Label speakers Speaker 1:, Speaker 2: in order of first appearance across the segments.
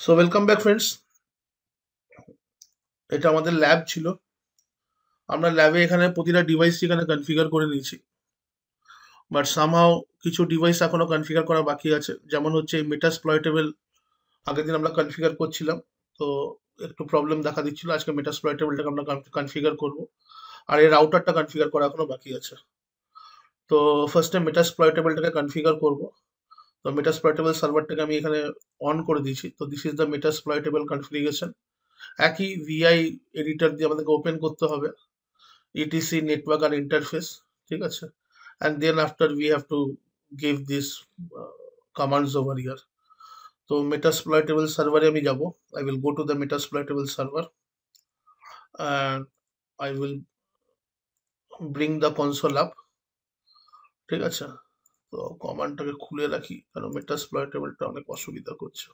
Speaker 1: So welcome back friends. এটা আমাদের lab ছিল। আমরা ল্যাবে এখানে প্রতিটা ডিভাইস এখানে কনফিগার করে নিয়েছি, বাট সামহাও কিছু ডিভাইস এখনো কনফিগার করা বাকি আছে। যেমন হচ্ছে মেটাসপ্লয়েটেবল, আগের দিন আমরা কনফিগার করছিলাম, তো একটু প্রবলেম দেখা দিচ্ছিল। আজকে মেটাসপ্লয়েটেবলটাকে আমরা কনফিগার করব, আর এই রাউটারটা কনফিগার করা এখনো বাকি আছে। তো ফার্স্টে মেটাসপ্লয়েটেবলটাকে কনফিগার করব। তো মেটাসপ্লয়েটেবল সার্ভারটাকে আমি এখানে অন করে দিয়েছি। তো দিস ইজ দ্য মেটাসপ্লয়েটেবল কনফিগারেশন। একই ভিআই এডিটর দিয়ে আমাদেরকে ওপেন করতে হবে, etc network and interface, ঠিক আছে? And then after we have to give this commands over here. তো metasploitable server আমি যাব। I will go to the metasploitable server and I will bring the console up, ঠিক আছে? তো কমান্ডটাকে খুলে রাখি, কারণ মেটাসপ্লয়েটেবলটা অনেক অসুবিধা করছে।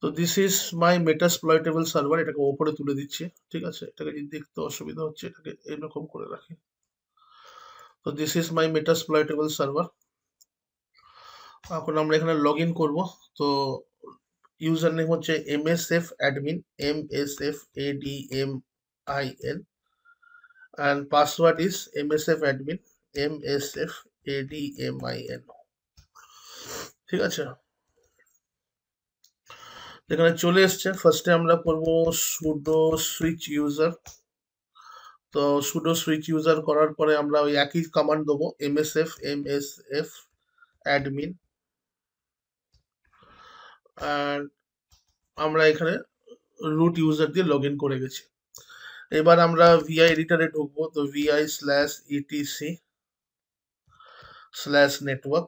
Speaker 1: তো দিস ইজ মাই মেটাসপ্লয়েটেবল সার্ভার, এটাকে ওপরে তুলে দিচ্ছি, ঠিক আছে? এটাকে যদি দেখতে অসুবিধা হচ্ছে, এটাকে এরকম করে রাখি। তো দিস ইজ মাই মেটাসপ্লয়েটেবল সার্ভার। এখন আমরা এখানে লগ ইন করবো। তো ইউজার নেম হচ্ছে msf admin, msf admin, and password is msf admin, msf admin, ঠিক আছে? এখানে চলে এসছে। ফার্স্টে আমরা করব sudo switch user। তো sudo switch user করার পরে আমরা ওই একই কমান্ড দেবো, msf admin, আর আমরা এখানে রুট ইউজার দিয়ে লগ ইন করে গেছি। এবার আমরা ভিআই এডিটরে ঢুকবো। তো VI slash ETC slash network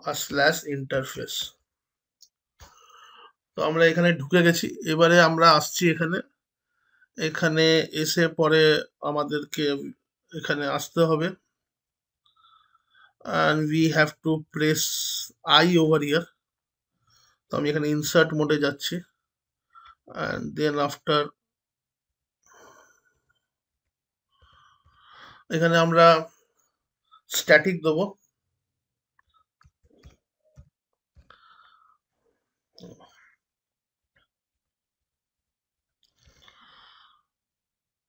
Speaker 1: আর স্ল্যাশ ইন্টারফেস। তো আমরা এখানে ঢুকে গেছি। এবারে আমরা আসছি এখানে। এখানে এসে পরে আমাদেরকে এখানে আসতে হবে, and we have to press I over here। তো আমি এখানে ইনসার্ট মোডে যাচ্ছি, and then after এখানে আমরা স্ট্যাটিক দেবো।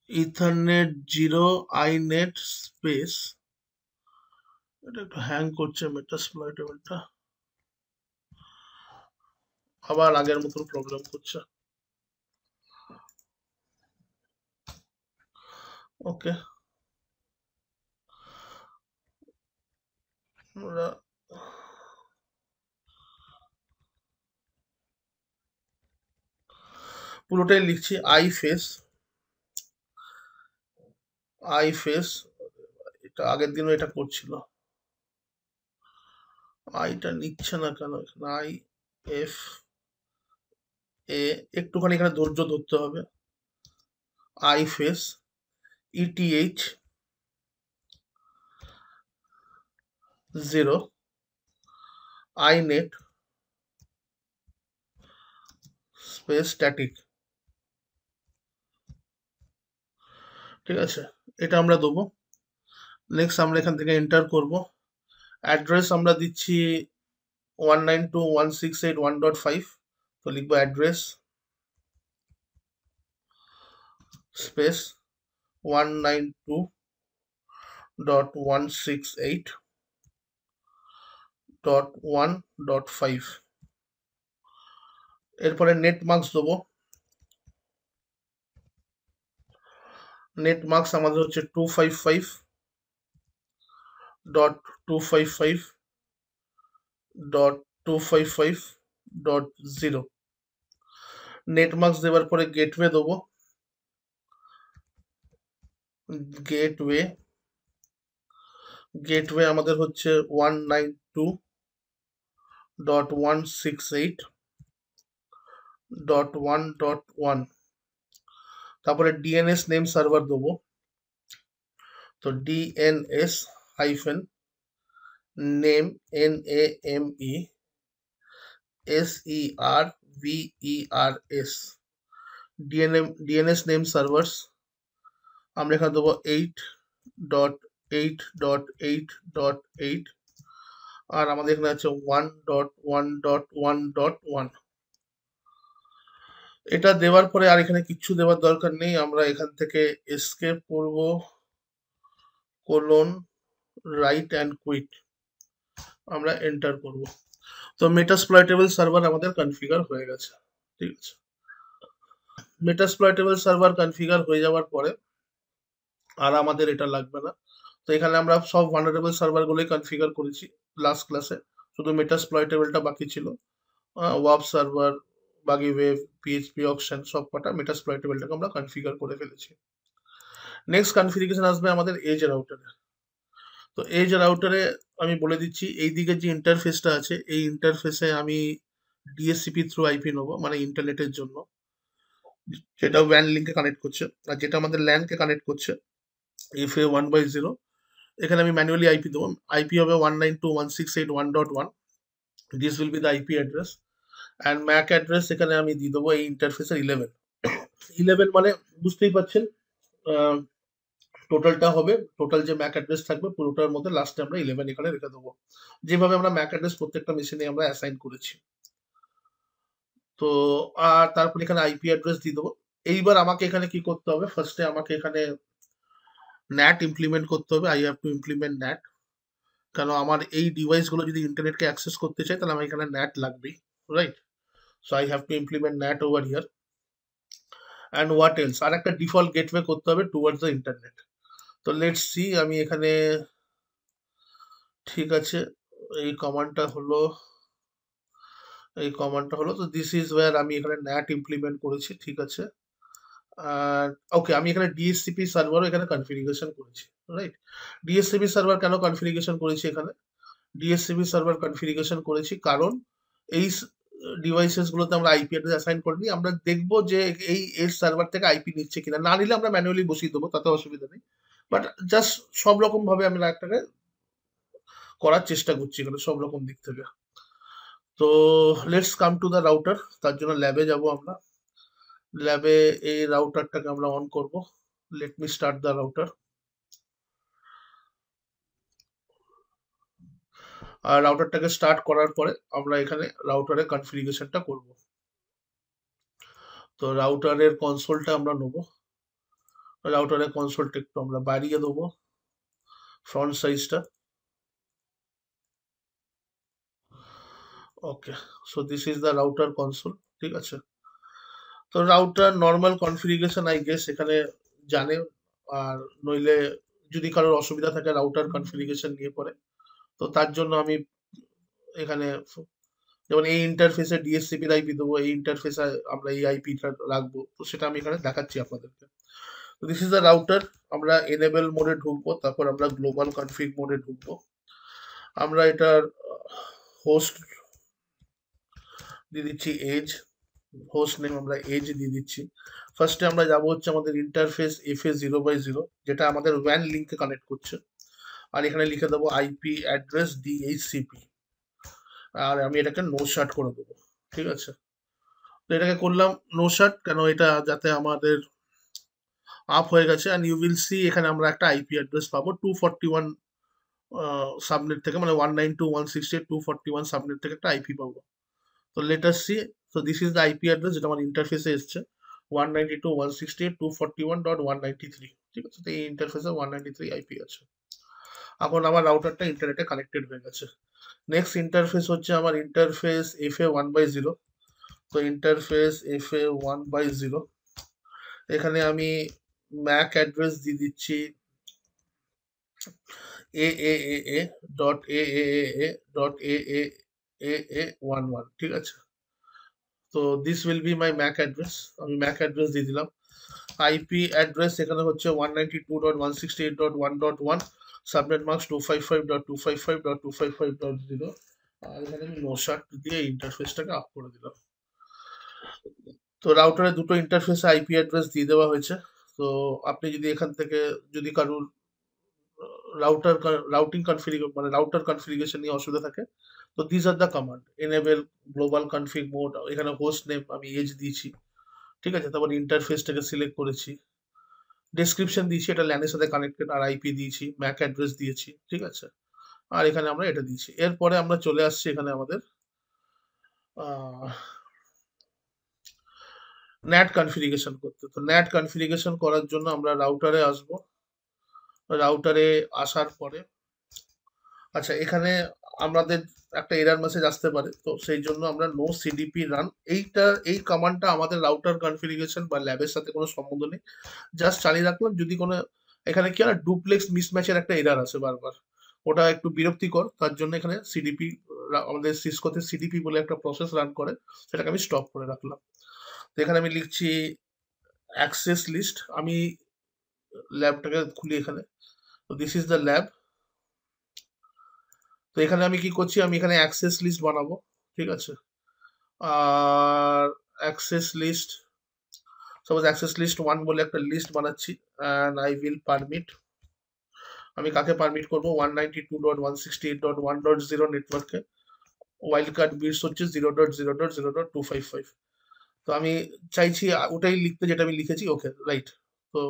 Speaker 1: Ethernet 0 inet space. এটা একটু হ্যাং করছে মেটাসপ্লয়েটেবলটা, আবার আগের মতো প্রবলেম করছে। ওকে, আমরা পুরোটাই লিখছি আই ফেস। এটা আগের দিনও এটা করছিল, আইটা নিচ্ছে না কেন? এখানে এফ একটুখানি এখানে ধৈর্য ধরতে হবে। Iface, ETH 0 inet space static, ঠিক আছে? এটা আমরা দেবো। নেক্সট আমরা এখান থেকে এন্টার করব। অ্যাড্রেস আমরা দিচ্ছি 192.168.1.5। তো লিখবো অ্যাড্রেস স্পেস 192.168.1.5। এরপরে নেট মার্কস দেবো। নেট মার্কস আমাদের হচ্ছে 255.255.255.0। নেট মার্কস দেওয়ার পরে গেটওয়ে দেবো। গেটওয়ে গেটওয়ে আমাদের হচ্ছে 192.168.1.1। তারপরে ডিএনএস নেম সার্ভার দেবো। তো DNS hyphen name, NAMESERVERS, DNS name servers. আমরা এখানে দেবো 8.8.8.8, আর আমাদের এখানে আছে 1.1.1.1.1। এটা দেওয়ার পরে আর এখানে কিচ্ছু দেওয়ার দরকার নেই, আমরা এখান থেকে এসকেপ করব, কোলন, রাইট অ্যান্ড কুইট, আমরা এন্টার করব। তো মেটাসপ্লয়েটেবল সার্ভার আমাদের কনফিগার হয়ে গেছে। ঠিক আছে, মেটাসপ্লয়েটেবল সার্ভার কনফিগার হয়ে যাওয়ার পরে আর আমাদের এটা লাগবে না। তো এখানে আমরা সব ভালনারেবল সার্ভার গুলোই কনফিগার করেছি লাস্ট ক্লাসে, শুধু মেটাসপ্লয়েটেবলটা বাকি ছিল। ওয়াব সার্ভার, বাগি ওয়েভ, পিএইচপি অকশন সব কটা মেটাসপ্লয়েটেবলটাকে আমরা কনফিগার করে ফেলেছি। নেক্সট কনফিগারেশন আসবে আমাদের এজ রাউটারে। তো এজ রাউটারে আমি বলে দিচ্ছি, এই দিকে যে ইন্টারফেসটা আছে এই ইন্টারফেসে আমি ডিএসসিপি থ্রু আইপি নেবো, মানে ইন্টারনেটের জন্য, যেটা ওয়ান লিঙ্কে কানেক্ট করছে, আর যেটা আমাদের ল্যানকে কানেক্ট করছে FA1/0, এখানে আমি ম্যানুয়ালি আইপি দেবো। আইপি হবে 192.168.1.1। This will be the IP address and Mac address এখানে আমি দিয়ে দেবো এই ইন্টারফেসের 11 মানে বুঝতেই পারছেন, টোটালটা হবে, টোটাল যে ম্যাক অ্যাড্রেস থাকবে পুরোটার মধ্যে লাস্টে আমরা 11 এখানে রেখে দেবো, যেভাবে আমরা ম্যাক অ্যাড্রেস প্রত্যেকটা মেশিনে আমরা অ্যাসাইন করেছি। তো আর তারপর এখানে আইপি অ্যাড্রেস দিয়ে দেবো। এইবার আমাকে এখানে কি করতে হবে, ফার্স্টে আমাকে এখানে ন্যাট ইমপ্লিমেন্ট করতে হবে। আই হ্যাভ টু ইমপ্লিমেন্ট ন্যাট, কেন আমার এই ডিভাইসগুলো যদি ইন্টারনেটকে অ্যাক্সেস করতে চাই তাহলে আমার এখানে ন্যাট লাগবেই, right? So I have to implement NAT over here. And what else, আর একটা ডিফল্ট গেটওয়ে করতে হবে টুয়ার্ডস দ্য ইন্টারনেট। তো লেটস সি, আমি এখানে, ঠিক আছে, এই কমান্ডটা হলো, তো দিস ইজ ওয়্যার আমি এখানে ন্যাট ইমপ্লিমেন্ট করেছি। ঠিক আছে, আর ওকে, আমি এখানে ডিএসসিপি সার্ভারও এখানে কনফিগারেশন করেছি, রাইট? ডিএসসিপি সার্ভার কেন কনফিগারেশন করেছি এখানে, ডিএসসিপি সার্ভার কনফিগারেশন করেছি কারণ এই ডিভাইসেস গুলোতে আমরা আইপি অ্যাড্রেস অ্যাসাইন করিনি। আমরা দেখবো যে এই এর সার্ভার থেকে আইপি নিচ্ছে কিনা, না নিলে আমরা ম্যানুয়ালি বসিয়ে দেবো, তাতে অসুবিধা নেই। বাট জাস্ট সব রকম ভাবে আমরা একটাকে করার চেষ্টা করছি এখানে, সব রকম দিক থেকে। তো let's come to the router. তার জন্য ল্যাবে যাব আমরা। ল্যাবে এই রাউটারটাকে আমরা অন করব। Let me start the router. আর রাউটারটাকে স্টার্ট করার পরে আমরা এখানে রাউটারের কনফিগারেশনটা করব। তো রাউটারের কনসোলটা আমরা নেবো। রাউটারের কনসোলটা একটু আমরা বাড়িয়ে দেবো, ফ্রন্ট সাইজটা। Okay, so this is the router console. ঠিক আছে, তো router normal configuration I guess এখানে জানে, আর নইলে যদি কারোর অসুবিধা থাকে রাউটার কনফিগারেশন নিয়ে পরে, তো তার জন্য আমি এখানে, যেমন এই ইন্টারফেসে ডিএসসিপির আইপি দেবো, এই ইন্টারফেসে আমরা এই আইপিটা রাখবো, তো সেটা আমি এখানে দেখাচ্ছি আপনাদেরকে। তো দিস ইজ দ্য রাউটার। আমরা এনেবল মোডে ঢুকবো, তারপর আমরা গ্লোবাল কনফিগ মোডে ঢুকবো। আমরা এটার হোস্ট দিয়ে দিচ্ছি এজ, হোস্ট নেম আমরা এজ দিয়ে দিচ্ছি। ফার্স্টে আমরা যাবো হচ্ছে আমাদের ইন্টারফেস FA0/0, যেটা আমাদের ওয়ান লিঙ্কে কানেক্ট করছে, আর এখানে লিখে দেবো আইপি অ্যাড্রেস DHCP, আর আমি এটাকে নো শাট করে দেবো। ঠিক আছে, তো এটাকে করলাম নো শাট, কেন এটা যাতে আমাদের আপ হয়ে গেছে। অ্যান্ড ইউ উইল সি এখানে আমরা একটা আইপি অ্যাড্রেস পাবো 241 সাবনেট থেকে, মানে 192.168.241 সাবনেট থেকে একটা আইপি পাবো। তো লেট আস সি। তো this is the IP address যেটা আমার ইন্টারফেসে এসছে, 192.168.241.193। ঠিক আছে, তো এই ইন্টারফেসে 193 আইপি আছে। এখন আমার রাউটারটা ইন্টারনেটে কানেক্টেড হয়ে গেছে। নেক্সট ইন্টারফেস হচ্ছে আমার ইন্টারফেস FA1/0। তো ইন্টারফেস FA1/0, এখানে আমি ম্যাক অ্যাড্রেস দিয়ে দিচ্ছি AAA.AAA.AAA.11। ঠিক আছে, তো this will be my Mac address. আমি ম্যাক অ্যাড্রেস দিয়ে দিলাম। আইপি অ্যাড্রেস এখানে হচ্ছে 192.168.1.1, সাবনেট মার্কস 255.255.255.0, আর এখানে আমি নো শাট দিয়ে ইন্টারফেসটাকে আপ করে দিলাম। তো রাউটারে দুটো ইন্টারফেসে আইপি অ্যাড্রেস দিয়ে দেওয়া হয়েছে। তো আপনি যদি এখান থেকে, যদি কারোর রাউটার মানে রাউটার কনফিগারেশন নিয়ে অসুবিধা থাকে, তো this are the command. Enable global config mode, এখানে হোস্ট নেম আমি এজ দিয়েছি। ঠিক আছে, তারপর ইন্টারফেসটাকে সিলেক্ট করেছি, ডেসক্রিপশন দিয়েছি এটা ল্যানের সাথে কানেক্টেড, আর আইপি দিয়েছি, ম্যাক অ্যাড্রেস দিয়েছি। ঠিক আছে, আর এখানে আমরা এটা দিয়েছি। এরপরে আমরা চলে আসছি এখানে আমাদের ন্যাট কনফিগারেশন করতে। তো ন্যাট কনফিগারেশন করার জন্য আমরা রাউটারে আসব। রাউটারে আসার পরে আচ্ছা এখানে আমাদের একটা এরর মেসেজ আসতে পারে, তো সেই জন্য আমরা নো সিডিপি রান এই কমান্ডটা আমাদের রাউটার কনফিগারেশন বা ল্যাবের সাথে কোনো সম্বন্ধ নেই, জাস্ট চালিয়ে রাখলাম। যদি কোনো এখানে কি হয়, ডুপ্লেক্স মিসম্যাচের একটা এরর আসে বারবার, ওটা একটু বিরক্তিকর, তার জন্য এখানে সিডিপি আমাদের সিসকোতে সিডিপি বলে একটা প্রসেস রান করে, সেটাকে আমি স্টপ করে রাখলাম। তো এখানে আমি লিখছি অ্যাক্সেস লিস্ট। আমি ল্যাবটাকে খুলি এখানে, তো দিস ইজ দ্য ল্যাব। তো এখানে আমি কি করছি, আমি এখানে অ্যাক্সেস লিস্ট বানাবো, ঠিক আছে। আর access list, suppose access list 1 বলে একটা লিস্ট বানাচ্ছি, অ্যান্ড আই উইল পারমিট। আমি কাকে পারমিট করবো, 192.168.1.0 নেটওয়ার্কে। ওয়াইল্ড কার্ড বিটস হচ্ছে 0.0.0.255। তো আমি চাইছি ওটাই লিখতে যেটা আমি লিখেছি, ওকে রাইট। তো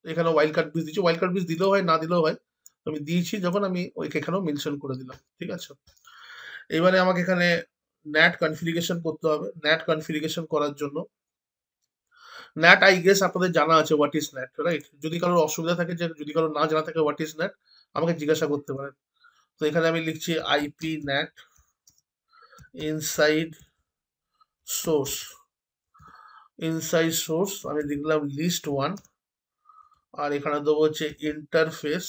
Speaker 1: এখানে ওয়াইল্ড কার্ড বিটস দিচ্ছি, ওয়াইল্ড কার্ড বিটস দিলেও হয় না দিলেও হয়, আমি দিয়েছি যখন আমি ওইকে এখানেও মেনশন করে দিলাম, ঠিক আছে। এবারে আমাকে এখানে ন্যাট কনফিগারেশন করতে হবে। ন্যাট কনফিগারেশন করার জন্য ন্যাট আই গেস আপনাদের জানা আছে হোয়াট ইজ ন্যাট, রাইট? যদি কারোর অসুবিধা থাকে, যে যদি কারোর না জানা থাকে হোয়াট ইজ ন্যাট, আমাকে জিজ্ঞাসা করতে পারেন। তো এখানে আমি লিখছি IP ন্যাট inside source. Inside source আমি লিখলাম লিস্ট 1, আর এখানে দেবো হচ্ছে ইন্টারফেস।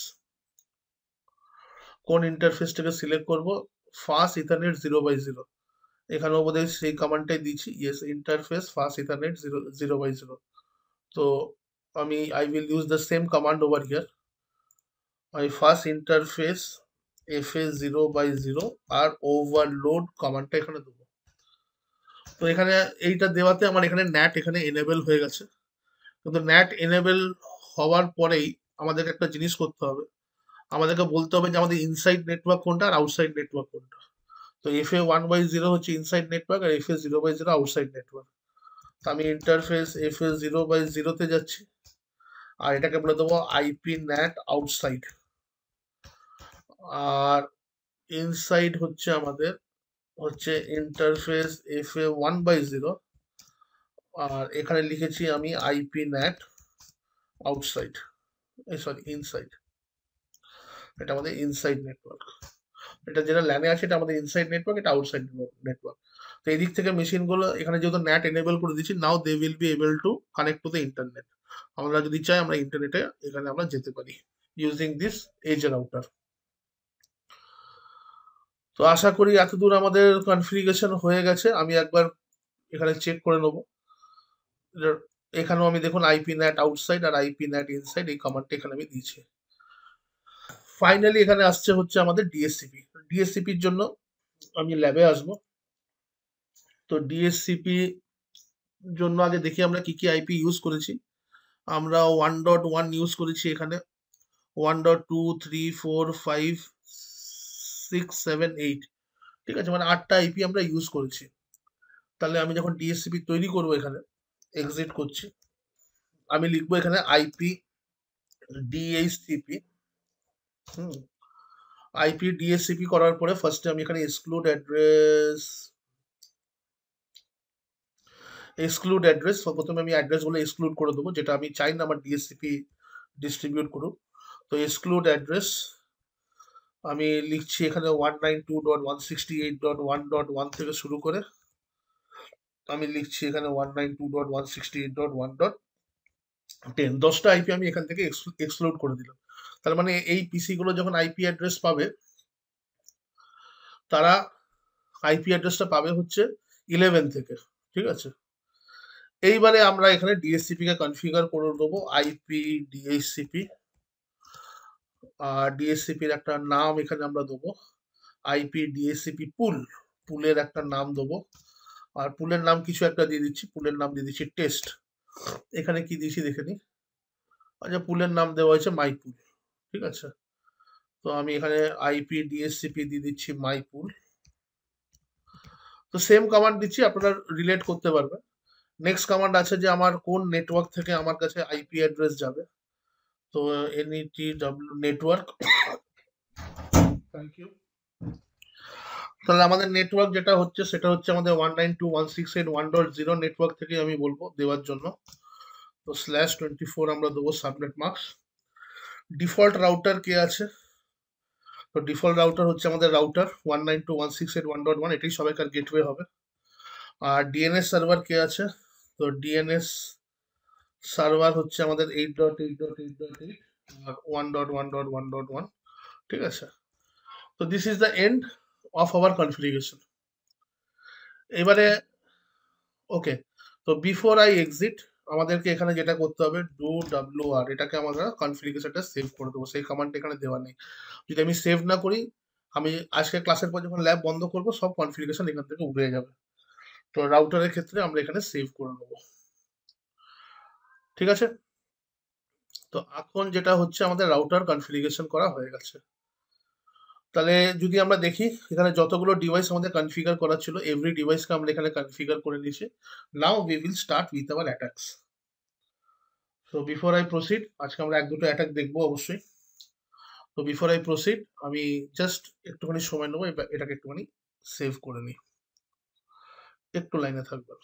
Speaker 1: কোন ইন্টারফেসটাকে সিলেক্ট করব, ফাস্ট ইথারনেট 0/0। এখানেও বোধহয় সেই কমান্ডটাই দিচ্ছি, ইয়েস ইন্টারফেস ফাস্ট ইথারনেট 0/0। তো আমি I will use the same command over here. আমি ফার্স্ট ইন্টারফেস FA 0/0 আর ওভারলোড কমান্ডটা এখানে দেবো। তো এখানে এইটা দেওয়াতে আমার এখানে ন্যাট এখানে এনেবল হয়ে গেছে। কিন্তু ন্যাট এনেবল হওয়ার পরেই আমাদেরকে একটা জিনিস করতে হবে, আমাদেরকে বলতে হবে যে আমাদের ইনসাইড নেটওয়ার্ক কোনটা আর আউটসাইড নেটওয়ার্ক কোনটা। তো FA 1/0 হচ্ছে ইনসাইড নেটওয়ার্ক, আর FA 0/0 আউটসাইড নেটওয়ার্ক। তো আমি ইন্টারফেস FA 0/0 তে যাচ্ছি, আর এটাকে বলে দেবো আইপি ন্যাট আউটসাইড। আর ইনসাইড হচ্ছে আমাদের হচ্ছে ইন্টারফেস FA 1/0, আর এখানে লিখেছি আমি আইপি ন্যাট আউটসাইড, সরি ইনসাইড। এটা আমাদের ইনসাইড নেটওয়ার্ক, এটা যেটা ল্যানে আছে এটা আমাদের ইনসাইড নেটওয়ার্ক, এটা আউটসাইড নেটওয়ার্ক। তো এই দিক থেকে মেশিনগুলো এখানে যেহেতু ন্যাট এনেবল করে দিচ্ছি, now they will be able to connect to the internet. আমরা যদি চাই আমরা ইন্টারনেটে এখানে আমরা যেতে পারি ইউজিং দিস এজ রাউটার। তো আশা করি এতদূর আমাদের কনফিগারেশন হয়ে গেছে। আমি একবার এখানে চেক করে নেবো। এখানেও আমি দেখুন আইপি ন্যাট আউটসাইড আর আইপি ন্যাট ইনসাইড এই কমান্ডটা এখানে আমি দিয়েছি। ফাইনালি এখানে আসছে হচ্ছে আমাদের ডিএসসিপি। ডিএসসিপির জন্য আমি ল্যাবে আসবো। তো ডিএসসিপি জন্য আগে দেখি আমরা কি কি আইপি ইউজ করেছি। আমরা 1.1 ইউজ করেছি এখানে, 1.2 3 4 5 6 7 8, ঠিক আছে, মানে 8টা আইপি আমরা ইউজ করেছি। তাহলে আমি যখন ডিএসসিপি তৈরি করবো এখানে এক্সিট করছি, আমি লিখবো এখানে আইপি ডিএইচসিপি। আইপি ডিএসসিপি করার পরে ফার্স্টে আমি এখানে এক্সক্লুড অ্যাড্রেস প্রথমে আমি অ্যাড্রেসগুলো এক্সক্লুড করে দেবো, যেটা আমি চাই না আমার ডিএসসিপি ডিস্ট্রিবিউট করুক। তো এক্সক্লুড অ্যাড্রেস আমি লিখছি এখানে 192.168.1.1 থেকে শুরু করে আমি লিখছি এখানে 192.168.1.10, 10টা আইপি আমি এখান থেকে এক্সক্লুড করে দিলাম। তার মানে এই পিসি গুলো যখন আইপি অ্যাড্রেস পাবে, তারা আইপি অ্যাড্রেসটা পাবে হচ্ছে 11 থেকে, ঠিক আছে। এইবারে আমরা এখানে ডিএসসিপি কে কনফিগার করে দেবো আইপি ডিএইচসিপি, আর ডিএসসিপির একটা নাম এখানে আমরা দেবো আইপি ডিএসসিপি পুলের একটা নাম দেবো, আর পুলের নাম কিছু একটা দিয়ে দিচ্ছি, পুলের নাম দিয়ে দিচ্ছি টেস্ট। এখানে কি দিয়েছি দেখে নি, আচ্ছা পুলের নাম দেওয়া হয়েছে মাইপুল, ঠিক আছে। তো আমি এখানে আইপি ডিএসসিপি দিয়ে দিচ্ছি মাইপুল। তো সেম কমান্ড দিচ্ছি, আপনারা রিলেট করতে পারবেন। নেক্সট কমান্ড আছে যে আমার কোন নেটওয়ার্ক থেকে আমার কাছে আইপি অ্যাড্রেস যাবে। তো NETW নেটওয়ার্ক, থ্যাংক ইউ। তাহলে আমাদের নেটওয়ার্ক যেটা হচ্ছে সেটা হচ্ছে আমাদের 192.168.1.0 নেটওয়ার্ক থেকে আমি বলবো দেওয়ার জন্য। তো /24 আমরা দেবো সাবনেট মাস্ক। ডিফল্ট রাউটার কে আছে? তো ডিফল্ট রাউটার হচ্ছে আমাদের রাউটার 192.168.1.1, এটাই সবাইকার গেটওয়ে হবে। আর ডিএনএস সার্ভার কে আছে? তো ডিএনএস সার্ভার হচ্ছে আমাদের 8.8.8.8 আর 1.1.1.1। ঠিক আছে, তো this is the end of our configuration. এবারে ওকে, তো বিফোর আই এক্সিট আমাদেরকে এখানে যেটা করতে হবে, ডু WR, এটাকে আমরা কনফিগারেশনটা সেভ করে দেবো। সেই কমান্ড এখানে দেওয়া নেই। যদি আমি সেভ না করি, আমি আজকে ক্লাসের পর যখন ল্যাব বন্ধ করব সব কনফিগারেশন এখান থেকে উড়ে যাবে। তো রাউটারের ক্ষেত্রে আমরা এখানে সেভ করে নেবো। ঠিক আছে, তো এখন যেটা হচ্ছে আমাদের রাউটার কনফিগারেশন করা হয়ে গেছে। তাহলে যদি আমরা দেখি এখানে যতগুলো ডিভাইস আমাদের কনফিগার করা ছিল, এভরি ডিভাইসকে আমরা এখানে কনফিগার করে নিয়েছি। Now we will start with our attacks. So before I proceed, আজকে আমরা এক দুটো অ্যাটাক দেখবো অবশ্যই। তো বিফোর আই প্রসিড আমি জাস্ট একটুখানি সময় নেবো, এটাকে একটুখানি সেভ করে নিই। একটু লাইনে থাকবেন।